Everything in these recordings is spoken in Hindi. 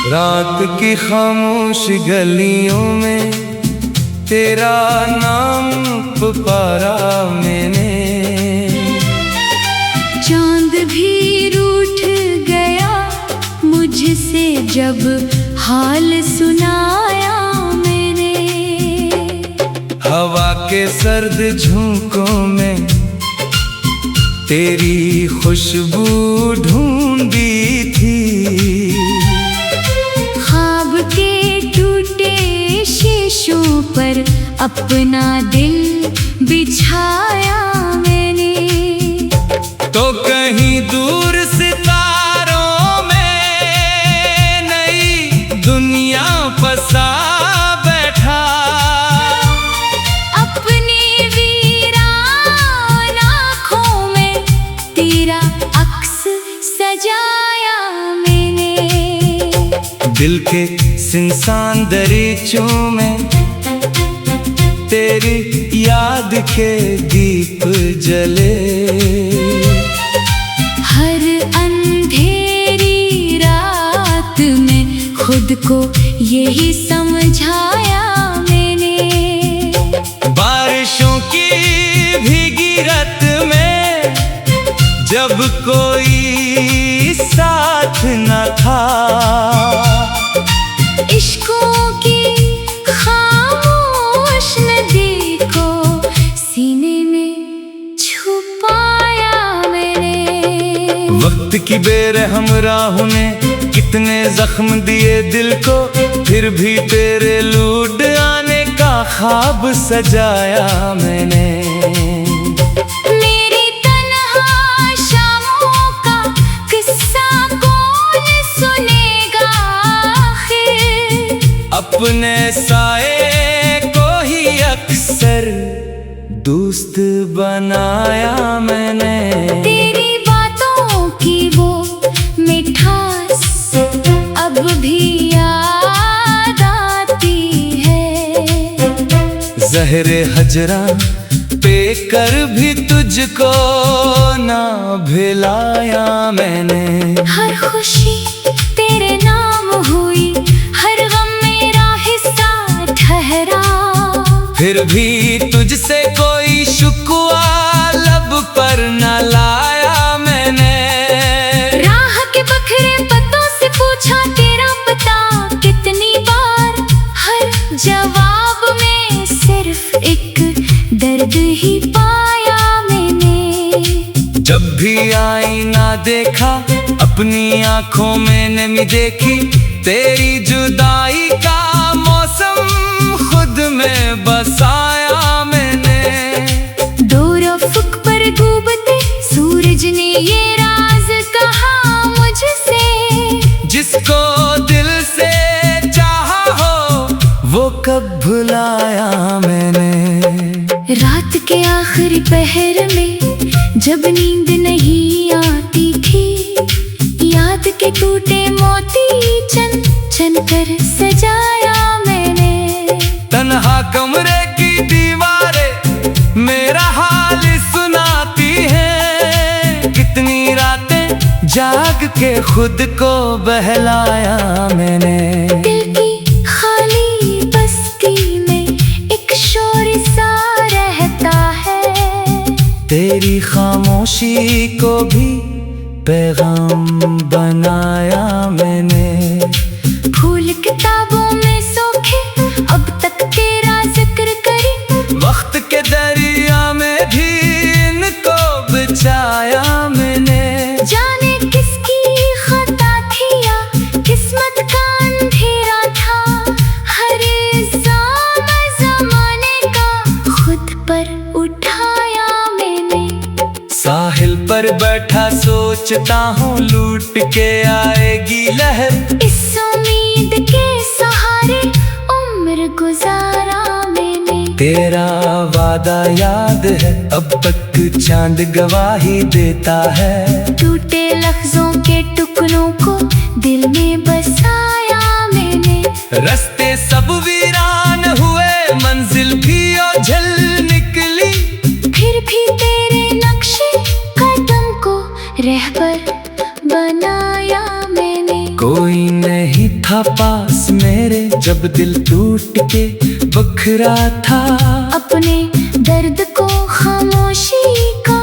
रात की खामोश गलियों में तेरा नाम पुकारा मैंने। चांद भी रूठ गया मुझसे जब हाल सुनाया मैंने। हवा के सर्द झोंकों में तेरी खुशबू ढूंढी थी। शीशों पर अपना दिल बिछाया मैंने। तो कहीं दूर सितारों में नई दुनिया बसा बैठा। अपनी वीरान आँखों में तेरा अक्स सजाया मैंने। दिल के सुनसान दरीचों में तेरी याद के दीप जले। हर अंधेरी रात में खुद को यही समझाया मैंने। बारिशों की भीगी रात में जब कोई साथ न था। इश्कों की खामोश नदी को सीने में छुपाया मैंने। वक्त की बेरहम राहों ने कितने जख्म दिए दिल को, फिर भी तेरे लौट आने का ख्वाब सजाया मैंने। अपने साए को ही अक्सर दोस्त बनाया मैंने। तेरी बातों की वो मिठास अब भी याद आती है। ज़हरे हजरा पे कर भी तुझको ना भिलाया मैंने। हर खुशी तेरे नाम हुई, फिर भी तुझसे कोई शुक्वा लब पर न लाया मैंने। राह के बखरे पत्तों से पूछा तेरा पता कितनी बार, हर जवाब में सिर्फ एक दर्द ही पाया मैंने। जब भी आईना देखा अपनी आंखों में नमी देखी, तेरी जुदाई का मौसम खुद में बसाया मैंने। दो रफ़्क़ पर डूबते सूरज ने ये राज कहा मुझसे। जिसको दिल से चाहा हो वो कब भुलाया मैंने। रात के आखिरी पहर में जब नींद नहीं आती थी, याद के टूटे मोती चन चन कर सजाया मैंने। तन्हा कमरे की दीवारें मेरा हाल सुनाती हैं। कितनी रातें जाग के खुद को बहलाया मैंने। दिल की खाली बस्ती में एक शोर सा रहता है। तेरी खामोशी को भी पैगाम बनाया मैंने। फूल किताबों में सोखे अब तक तेरा जिक्र करी, वक्त के दरिया में भी इनको बचाया मैंने। जाने किसकी खता थी या किस्मत का अंधेरा था, हर इल्जाम ज़माने का खुद पर उठाया मैंने। साहिल पर बैठा सोचता हूँ लूट के आएगी लहर। इस उम्मीद के सहारे उम्र गुजारा मैंने। तेरा वादा याद है अब तक चांद गवाही देता है। टूटे लफ्जों के टुकड़ों को दिल में बसाया मैंने। रास्ते सब वीरान हुए मंजिल भी ओझल निकली, फिर भी तेरे था पास मेरे जब दिल टूट के बखरा था। अपने दर्द को खामोशी का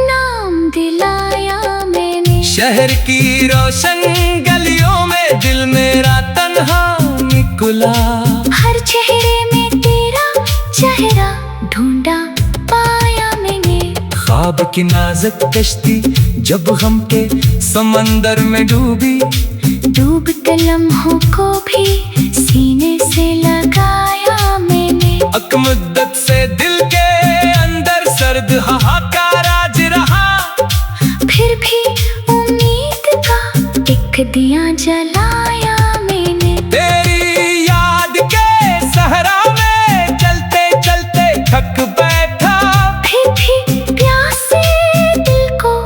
नाम दिलाया मैंने। शहर की रोशन गलियों में दिल मेरा तन्हा निकला। हर चेहरे में तेरा चेहरा ढूंढा पाया मैंने। ख्वाब की नाजुक कश्ती जब गम के समंदर में डूबी। डूबते लम्हों को भी सीने से लगाया मैंने। अक मुद्दत से दिल के अंदर सर्द हाहाकार आज रहा। फिर भी उम्मीद का एक दिया जलाया मैंने। तेरी याद के सहरा में चलते चलते थक बैठा। फिर भी प्यासे दिल को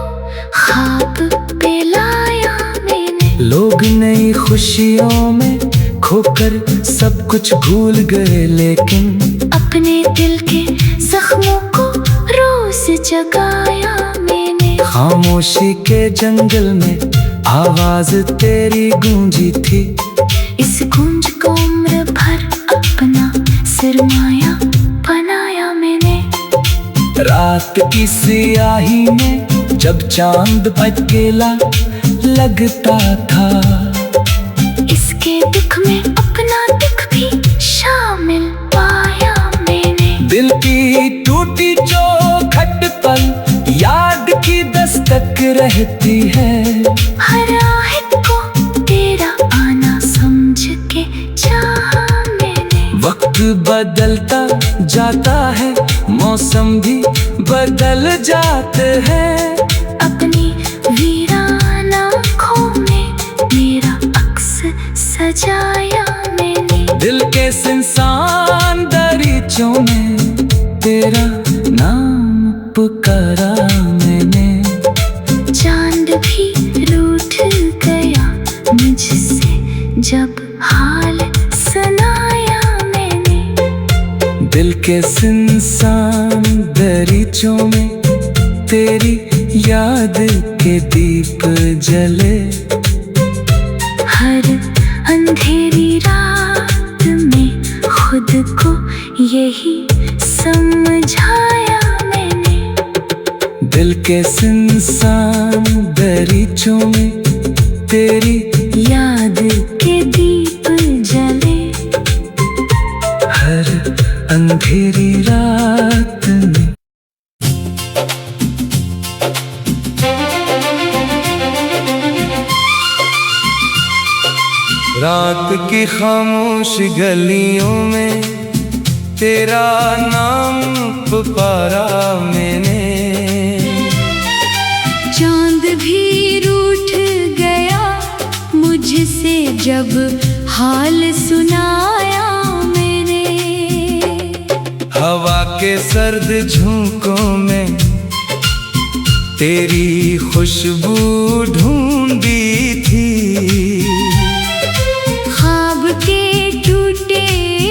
ख्वाब पिलाया मैंने। लोग नई खुशियों में खोकर सब कुछ भूल गए, लेकिन अपने दिल के जख्मों को रोज जगाया मैंने। खामोशी के जंगल में आवाज तेरी गूंजी थी। इस गूंज को उम्र भर अपना सरमाया बनाया मैंने। रात की सियाही में जब चांद अकेला लगता था। इसके दुख में अपना दुख भी शामिल पाया मैंने। दिल की टूटी चौखट पर याद की दस्तक रहती है। हर आहट को तेरा आना समझ के चाहा मैंने। वक्त बदलता जाता है, मौसम भी बदल जाते हैं। अपनी वीरान आँखों में मेरा अक्स सजाया मैंने। दिल के सुनसान दरीचों में तेरा नाम पुकारा मैंने। चांद भी रूठ गया मुझसे जब हाल सुनाया मैंने। दिल के सुनसान दरीचों में तेरी याद के दीप जले। हर अंधेरी रात में खुद को यही समझाया मैंने। दिल के सुनसान दरीचों में तेरी याद के दीप जले। हर अंधेरी रात में। रात की खामोश गलियों में तेरा नाम पुकारा मैंने। चांद भी रूठ गया मुझसे जब हाल सुनाया मैंने। हवा के सर्द झोंकों में तेरी खुशबू ढूंढी थी। ख्वाब के टूटे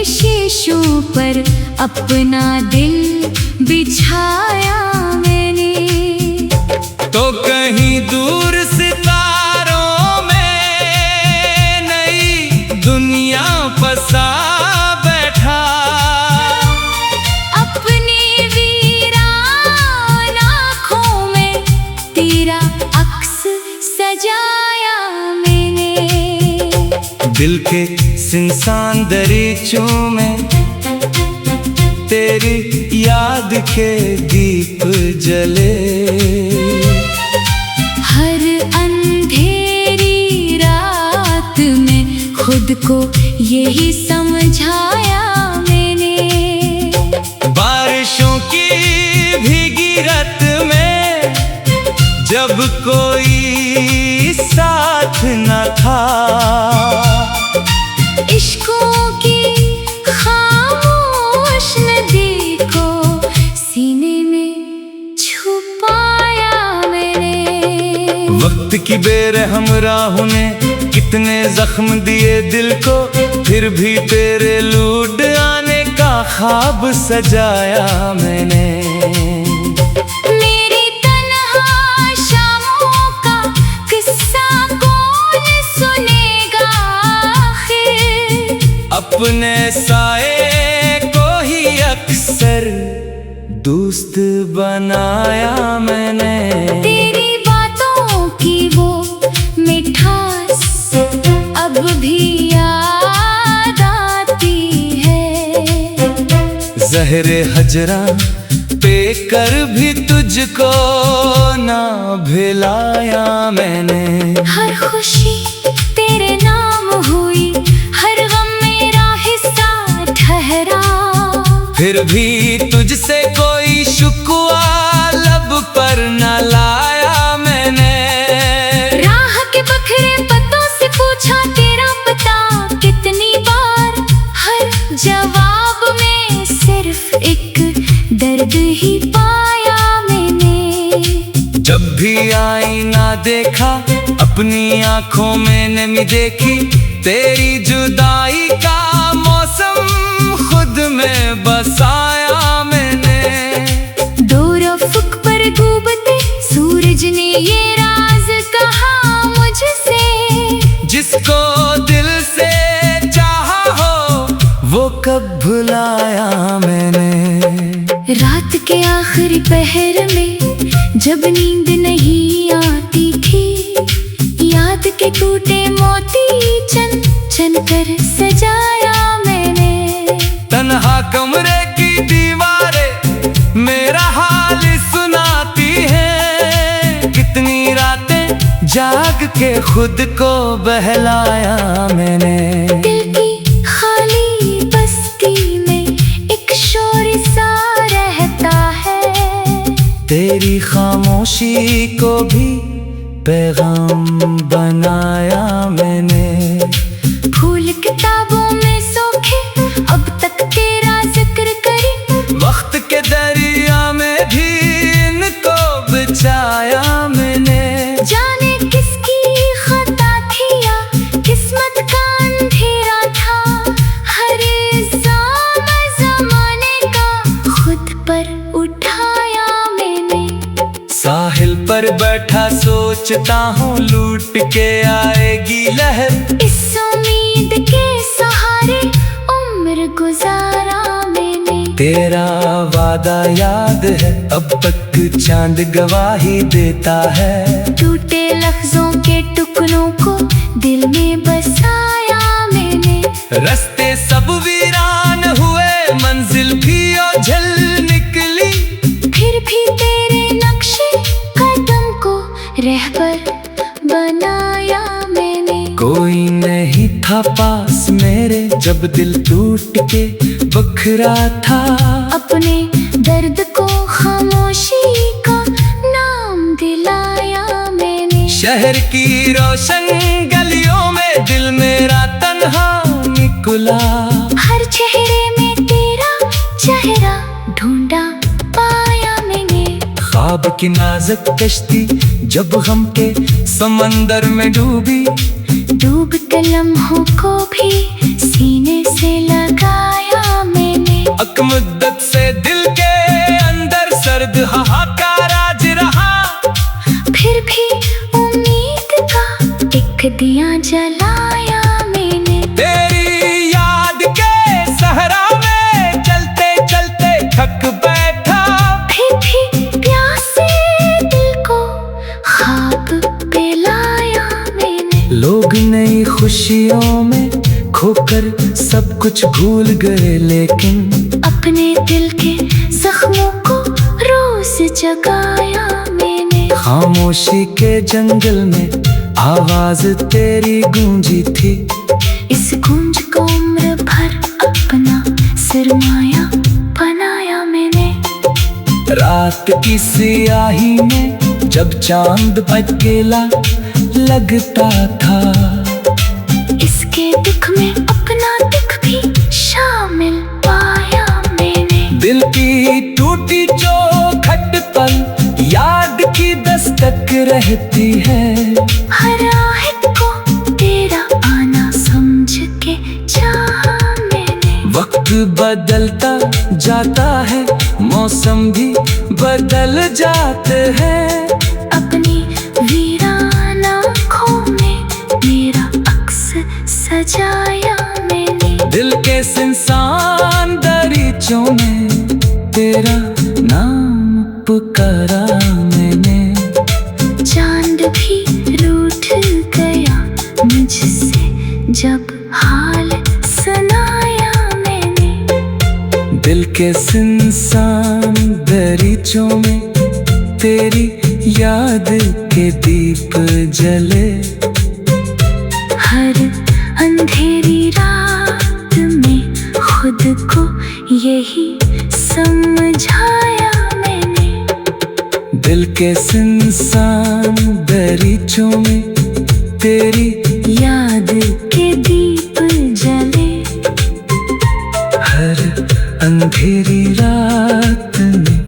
शीशों पर अपना दिल बिछाया मैंने। तो कहीं दूर सितारों में नई दुनिया बसा बैठा। अपनी वीरान आँखों में तेरा अक्स सजाया मैंने। दिल के सुनसान दरीचों में तेरी याद के दीप जले। हर अंधेरी रात में खुद को यही समझाया मैंने। बारिशों की भीगी रात में जब कोई साथ न था। इश्कों की खामोश नदी को सीने में छुपाया मैंने। वक्त की बेरहम राहों ने कितने जख्म दिए दिल को, फिर भी तेरे लूट आने का ख्वाब सजाया मैंने। मेरी तन्हा शामों का किस्सा कौन सुनेगा, दोस्त बनाया मैंने। तेरी बातों की वो मिठास अब भी याद आती है। ज़हरे हजरा पे कर भी तुझको ना भिलाया मैंने। हर खुशी तेरे नाम हुई, हर गम मेरा हिस्सा ठहरा। फिर भी तुझसे कोई शुक्वा लब पर न लाया मैंने। राह के बखरे पत्तों से पूछा तेरा पता कितनी बार, हर जवाब में सिर्फ एक दर्द ही पाया मैंने। जब भी आईना देखा अपनी आंखों में नमी देखी, तेरी जुदाई का मौसम खुद में बसाया मैंने। दूर अफ़क़ पर डूबते सूरज ने ये राज कहा मुझसे, जिसको दिल से चाहा हो वो कब भुलाया मैंने। रात के आखिरी पहर में जब नींद नहीं आती थी, याद के टूटे मोती चन चन कर सजाया मैंने। तन्हा कमरे की दीवारें मेरा हाल सुनाती हैं, कितनी रातें जाग के खुद को बहलाया मैंने। दिल की खाली बस्ती में एक शोर सा रहता है, तेरी खामोशी को भी पैगाम बनाया मैंने। फूल किताबों में सूखे अब तक तेरा जिक्र करी, वक्त के दरिया में भी इनको बचाया मैंने। जाने किसकी खता थी या किस्मत का अंधेरा था, हर इल्जाम ज़माने का खुद पर उठाया मैंने। साहिल पर बैठा सोचता हूँ लूट के आएगी लहर, इस उम्मीद के सहारे उम्र गुजारा मैंने। तेरा वादा याद है अब तक चांद गवाही देता है। टूटे लफ्जों के टुकड़ों को दिल में बसाया मैंने। रास्ते सब वीरान हुए मंजिल भी ओझल निकली, फिर भी तेरे नक्शे कदम को रहबर बनाया मैंने। कोई नहीं था पास मेरे जब दिल टूट के बखरा था, अपने दर्द को खामोशी का नाम दिलाया मैंने। शहर की रोशन गलियों में दिल मेरा तन्हा निकला, हर चेहरे में तेरा चेहरा ढूंढा पाया मैंने। ख्वाब की नाजुक कश्ती जब गम के समंदर में डूबी, डूबते लम्हों को भी सीने से लगाया मैंने। अकमुद्दत से दिल के अंदर सर्द हाहाकार आज रहा, फिर भी उम्मीद का एक दिया जलाया मैंने। तेरी याद के सहरा में चलते चलते थक बैठा, फिर भी प्यासे दिल को ख्वाब पिलाया मैंने। लोग नई खुशियों में खोकर सब कुछ भूल गए, लेकिन अपने दिल के जख्मों को रोज जगाया मैंने। खामोशी के जंगल में आवाज तेरी गूंजी थी, इस गूंज को उम्र भर अपना सरमाया बनाया मैंने। रात की सियाही में जब चांद अकेला लगता था, इसके दुख में अपना दुख भी शामिल पाया मैंने। दिल की टूटी चौखट पर याद की दस्तक रहती है, हर आहट को तेरा आना समझ के चाहा मैंने। वक्त बदलता जाता है मौसम भी बदल जाते हैं, अपनी वीरान आँखों में मेरा अक्स सजाया मैंने। दिल के सुनसान दरीचों में तेरा नाम पुकारा मैंने। चांद भी रूठ गया मुझसे जब हाल सुनाया मैंने। दिल के सुनसान दरीचों में तेरी याद के दीप जले। हर अंधेरी रात में खुद को यही समझाया मैंने। दिल के सुनसान दरीचों में तेरी याद के दीप जले। हर अंधेरी रात में।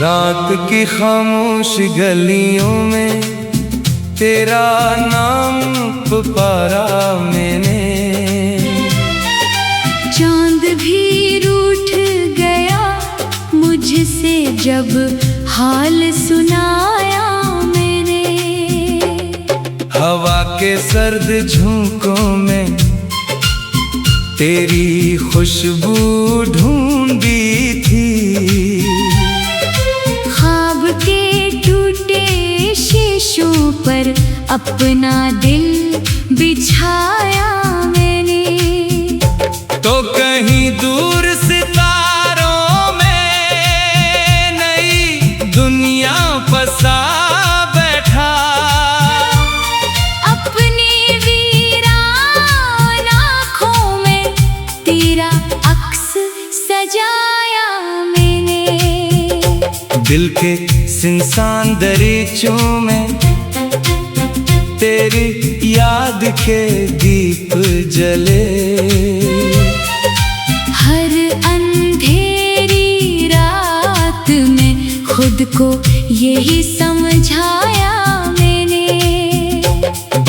रात की खामोश गलियों में तेरा नाम पुकारा मैंने। चांद भी रूठ गया मुझसे जब हाल सुनाया मैंने। हवा के सर्द झोंकों में तेरी खुशबू ढूंढी थी। ख्वाब के टूटे शीशों पर अपना दिल बिछाया मैंने। तो कहीं दूर सितारों में नई दुनिया बसा बैठा। अपनी वीरान आँखों में तेरा अक्स सजाया मैंने। दिल के सुनसान दरीचों में तेरी याद के दीप जले। हर अंधेरी रात में खुद को यही समझाया मैंने।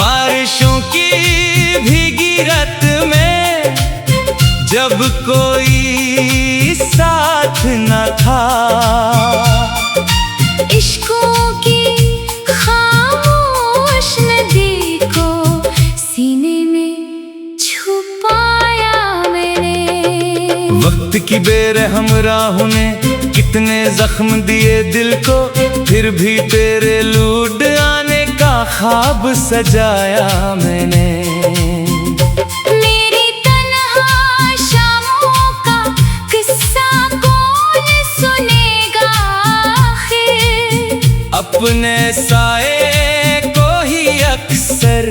बारिशों की भीगी रात में जब कोई साथ न था। इश्कों की खामोश नदी को सीने में छुपाया मैंने। वक्त की बेरहम राहों ने कितने जख्म दिए दिल को, फिर भी तेरे लूट आने का ख्वाब सजाया मैंने। मेरी तन्हा शामों का किस्सा कौन सुनेगा आखिर। अपने साए को ही अक्सर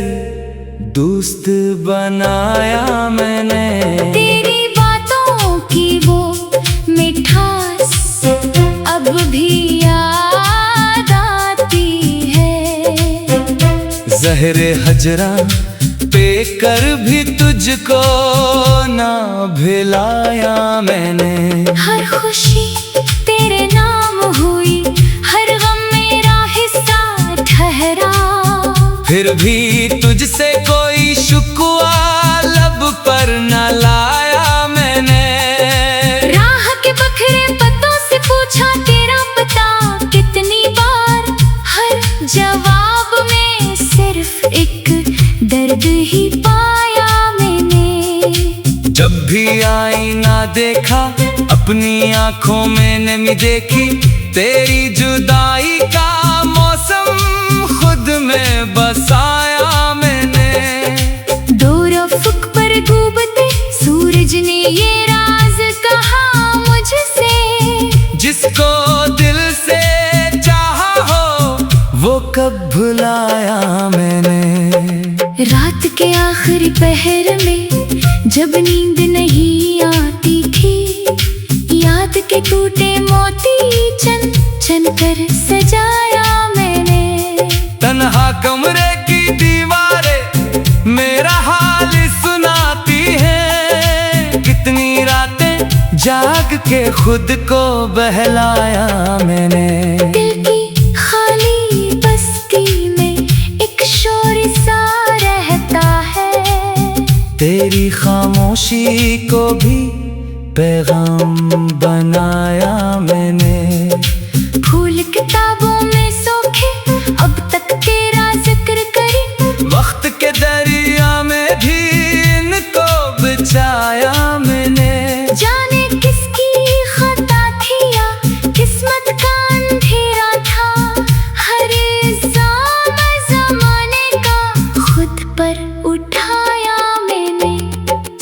दोस्त बनाया मैंने। तेरी बातों की वो मिठास अब भी याद आती है। ज़हरे हजरा पे कर भी तुझको ना भिलाया मैंने। हर खुशी तेरे नाम हुई, हर गम मेरा हिस्सा ठहरा। फिर भी तुझसे कोई शुक्वा लब पर न लाया मैंने। राह के बखरे पतों से पूछा तेरा पता कितनी बार, हर जवाब में सिर्फ एक दर्द ही पाया मैंने। जब भी आईना देखा अपनी आंखों में नमी देखी, तेरी जुदाई का मौसम खुद में बसाया मैंने। दो रफ़्क़ पर डूबते सूरज ने ये राज कहा मुझसे। जिसको दिल से चाहा हो वो कब भुलाया मैंने। रात के आखिरी पहर में जब नींद नहीं आती थी, याद के टूटे मोती चन चन कर सजाया मैंने। तन्हा कमरे की दीवारें मेरा हाल सुनाती हैं। कितनी रातें जाग के खुद को बहलाया मैंने। दिल की खाली बस्ती में एक शोर सा रहता है। तेरी खामोशी को भी पैगाम बनाया मैंने। फूल किताबों में सोखे अब तक तेरा जिक्र करी। वक्त के दरिया में भी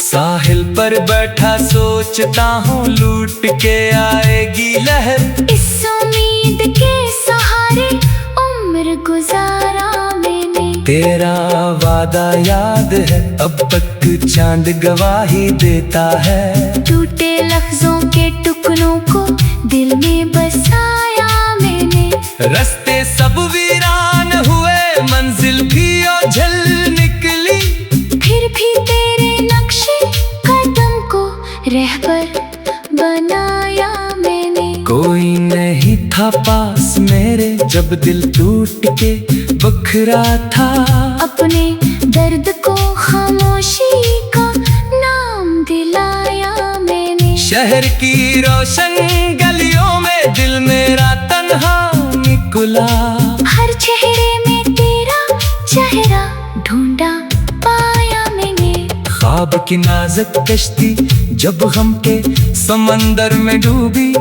साहिल पर बैठा सोचता हूँ लूट के आएगी लहर। इस उम्मीद के सहारे उम्र गुजारा मैंने। तेरा वादा याद है अब तक चांद गवाही देता है। टूटे लफ्जों के टुकड़ों को दिल में बसाया मैंने। रास्ते सब वीरान हुए मंजिल भी ओझल निकली। फिर भी तेरे नक्शे कदम को रहबर बनाया मैंने। कोई नहीं था पास मेरे जब दिल टूट के बखरा था। अपने दर्द को खामोशी का नाम दिलाया मैंने। शहर की रोशन गलियों में दिल मेरा तन्हा निकला। हर चेहरे में तेरा चेहरा ढूंढा पाया मैंने। ख्वाब की नाजुक कश्ती जब गम के समंदर में डूबी।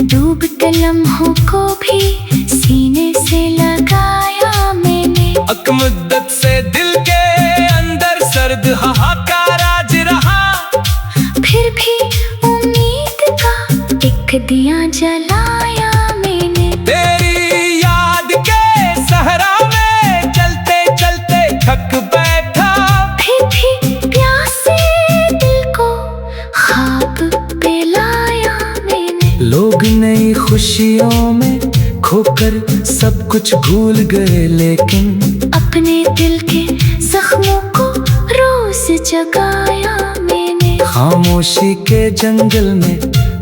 डूब के लम्हों को भी सीने से लगाया मैंने। अकमुद्दत से दिल के अंदर सर्द हाहाकार आज रहा। फिर भी उम्मीद का एक दिया जलाया मैंने। तेरी याद के सहरा में चलते चलते थक बैठा। फिर भी प्यासे दिल को ख्वाब पिलाया मैंने। लोग नई खुशियों में खोकर सब कुछ भूल गए लेकिन अपने दिल के जख्मों को रोज जगाया मैंने। खामोशी के जंगल में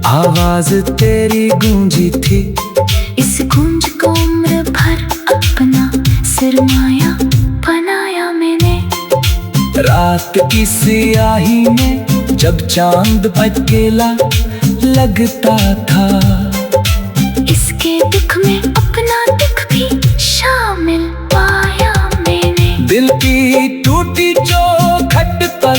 आवाज तेरी गूंजी थी। इस गूंज को उम्र भर अपना सरमाया बनाया मैंने। रात की सियाही में जब चांद अकेला लगता था। इसके दुख में अपना दुख भी शामिल पाया मैंने। दिल की टूटी चौखट पर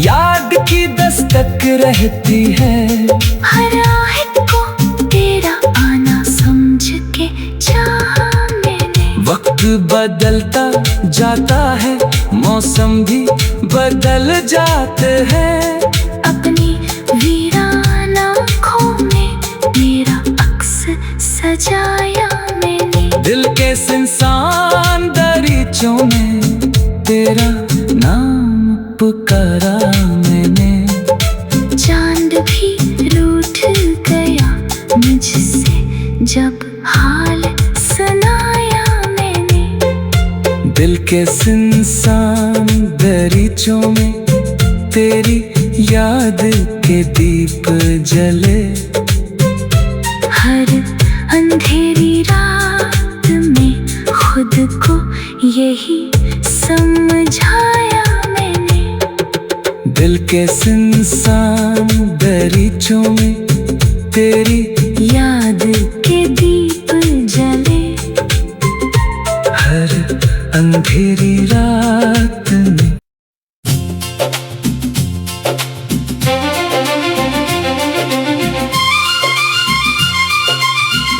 याद की दस्तक रहती है। हर आहट को तेरा आना समझ के चाहा मैंने। वक्त बदलता जाता है मौसम भी बदल जाते हैं। अपनी वीरान आँखों में मेरा अक्स सजाया मैंने। दिल के सुनसान दरीचों में तेरा नाम पुकारा मैंने। चांद भी रूठ गया मुझसे जब हाल सुनाया मैंने। दिल के सुनसान दरीचों में तेरी याद के दीप जले। हर अंधेरी रात में खुद को यही समझाया मैंने। दिल के सुनसान दरीचों में तेरी याद के दीप जले। हर अंधेरी रात में।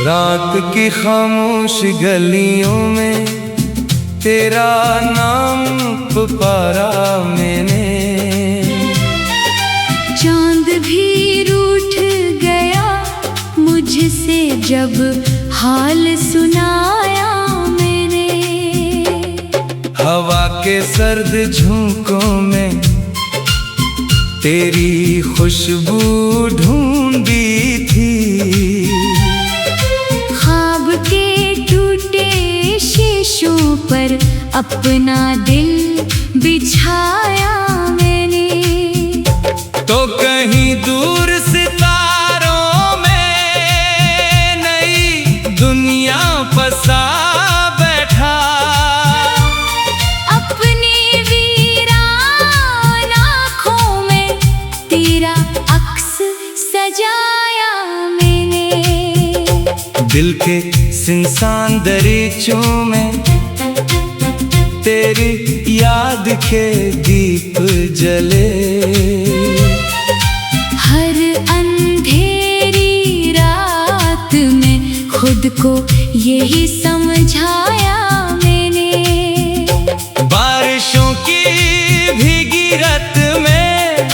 रात की खामोश गलियों में तेरा नाम पुकारा मैंने। चांद भी रूठ गया मुझसे जब हाल सुनाया मैंने। हवा के सर्द झोंकों में तेरी खुशबू ढूंढी थी। ख्वाब के टूटे शीशों पर अपना दिल बिछाया मैंने। तो कहीं दूर सितारों में नई दुनिया बसा बैठा। अपनी वीरान आँखों में तेरा अक्स सजाया मैंने। दिल के सुनसान दरीचों में तेरी याद के दीप जले। हर अंधेरी रात में खुद को यही समझाया मैंने। बारिशों की भीगी रात में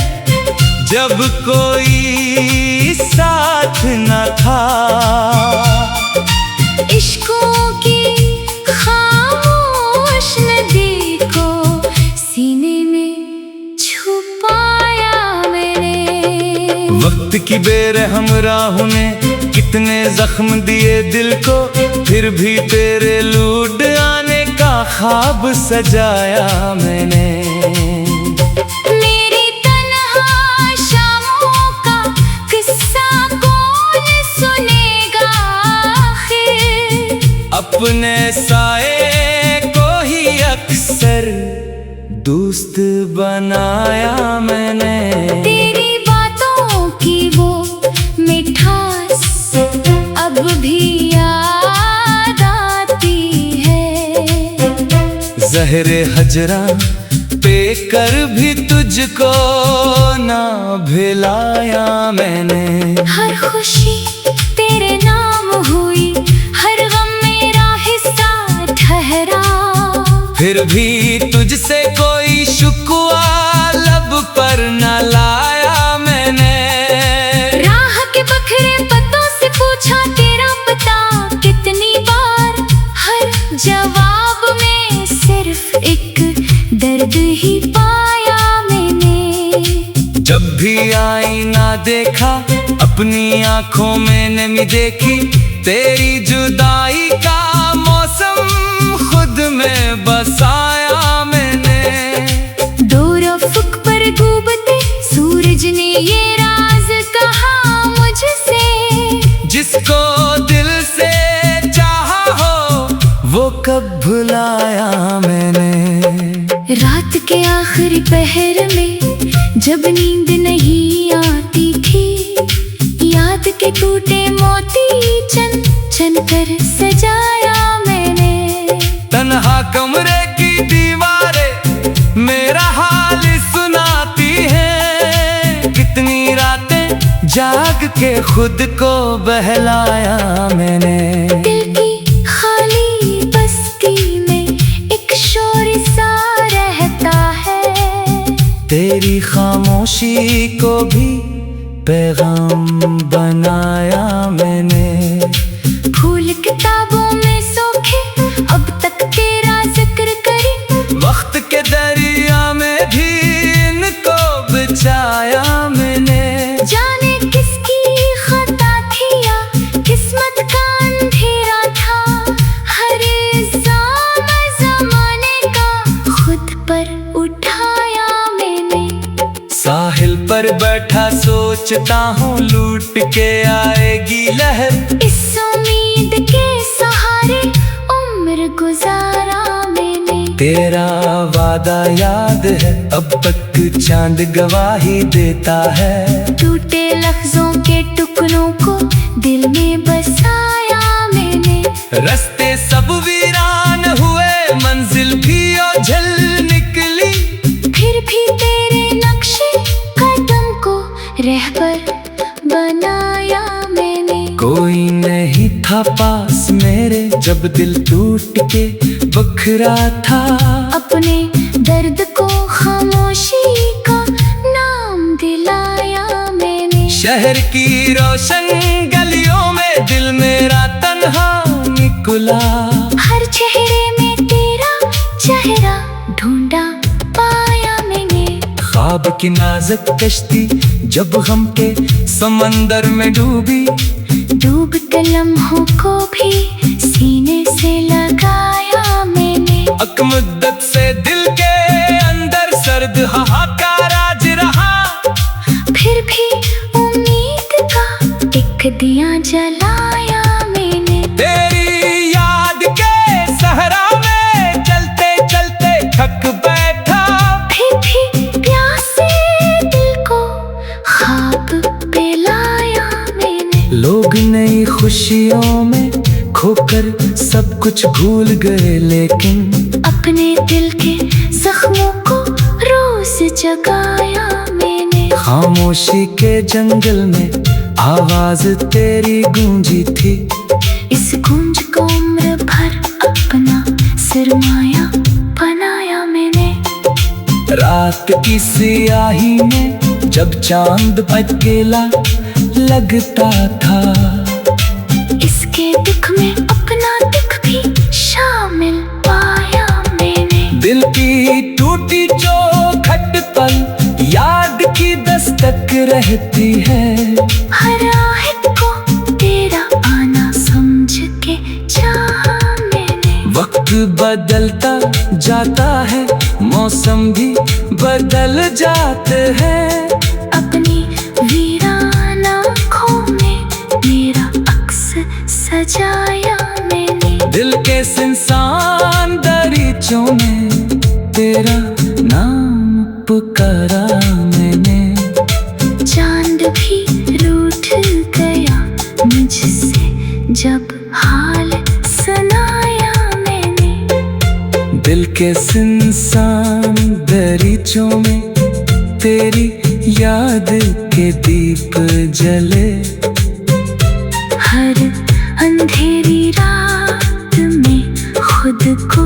जब कोई साथ न था। इश्कों की खामोश नदी को सीने में छुपाया मैंने। वक्त की बेरहम राहों ने कितने जख्म दिए दिल को, फिर भी तेरे लूट आने का ख्वाब सजाया मैंने। मेरी तन्हा शामों का किस्सा कौन सुनेगा आखिर? अपने साए को ही अक्सर दोस्त बनाया मैंने। तेरी बातों की वो मिठास अब भी याद आती है। ज़हरे हजरा पे कर भी तुझको ना भिलाया मैंने। हर खुशी तेरे नाम हुई, हर गम मेरा हिस्सा ठहरा। फिर भी तुझसे कोई शुक्वा लब पर न लाया मैंने। राह के बखरे पत्तों से पूछा तेरा पता कितनी बार, हर जवाब में सिर्फ एक दर्द ही पाया मैंने। जब भी आईना देखा अपनी आंखों में नमी देखी, तेरी जुदाई का मौसम खुद में बसाया मैंने। दूर अफ़क़ पर डूबते सूरज ने ये राज कहा मुझसे। जिसको दिल से चाहा हो वो कब भुलाया मैंने। रात के आखिरी पहर में जब नींद नहीं आती थी, याद के टूटे मोती चन चन कर सजाया मैंने। तन्हा कमरे की दीवारें मेरा हाल सुनाती हैं, कितनी रातें जाग के खुद को बहलाया मैंने। दिल की खाली बस्ती में एक शोर सा रहता है, तेरी खामोशी को भी पैगाम बनाया मैंने। फूल किताबों में सोखे अब तक तेरा जिक्र करी, वक्त के दरिया में भी इनको बचाया मैंने। जाने किसकी खता थी या किस्मत का अंधेरा था, हर इल्जाम ज़माने का खुद पर उठाया मैंने। साहिल पर बैठा सोचता हूँ लूट के आएगी लहर, इस उम्मीद के सहारे उम्र गुजारा मैंने। तेरा वादा याद है अब तक चांद गवाही देता है। टूटे लफ्जों के टुकड़ों को दिल में बसाया मैंने। रास्ते सब वीरान हुए मंजिल भी ओझल निकली, फिर भी तेरे नक्शे कदम को रहबर बनाया मैंने। कोई नहीं था पास मेरे जब दिल टूट के बखरा था। अपने दर्द को खामोशी का नाम दिलाया मैंने। शहर की रोशन गलियों में दिल मेरा तन्हा निकला, हर चेहरे में तेरा चेहरा ढूंढा पाया मैंने। ख्वाब की नाजुक कश्ती जब गम के समंदर में डूबी, डूब के लम्हों को भी सीने से लगाया मैंने। अकमुद्दत से दिल के अंदर सर्द हाहाकार आज रहा, फिर भी उम्मीद का एक दिया जलाया मैंने। तेरी याद के सहरा में चलते चलते थक बैठा, फिर भी प्यासे दिल को ख्वाब पिलाया मैंने। लोग नई खुशियों में खोकर सब कुछ भूल गए, लेकिन अपने दिल के जख्मों को रोज जगाया मैंने। खामोशी के जंगल में आवाज तेरी गूंजी थी, इस गूंज को उम्र भर अपना सरमाया बनाया मैंने। रात की सियाही में जब चांद अकेला लगता था। इसके दुख में अपना दुख भी शामिल पाया मैंने। दिल की टूटी जो खटपल याद की दस्तक रहती है। हर आहट को तेरा आना समझ के चाहा मैंने। वक्त बदलता जाता है, मौसम भी बदल जाते हैं। अपनी वीराना आँखों में मेरा अक्स सजाया मैंने। दिल के सुनसान दरीचों में तेरा नाम पुकारा मैंने। चांद भी रूठ गया मुझसे जब हाल सुनाया मैंने। दिल के सुनसान दरीचों में तेरी याद के दीप जले। हर अंधेरी रात में खुद को